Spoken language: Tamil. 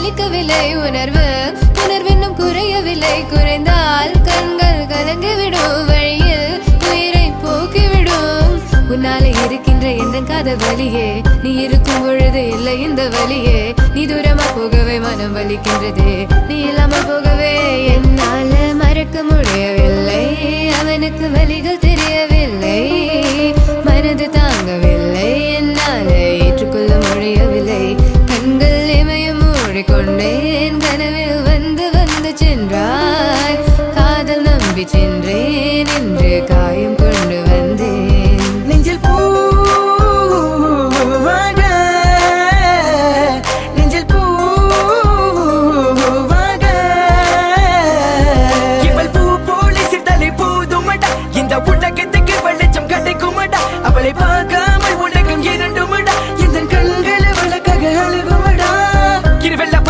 வலிக்கவில்லை உணர்வு உணர்வின்னும் குறையவில்லை குறைந்தால் கண்கள் கலங்கிவிடும் வழியில் உயிரை போக்கிவிடும் உன்னாலே இருக்கின்ற எந்த காதல் வலியே நீ இருக்கும் பொழுது இல்லை இந்த வலியே நீ தூரமா போகவே மனம் வலிக்கின்றதே நீ இல்லாமல் போகவே என்னால மறக்க முடியவில்லை அவனுக்கு வலிகள் தெரியவில்லை மனது தாங்கவில்லை என்னால ஏற்றுக்கொள்ள முடியவில்லை கண்கள் இமயம் மூடிக்கொண்டேன் கனவு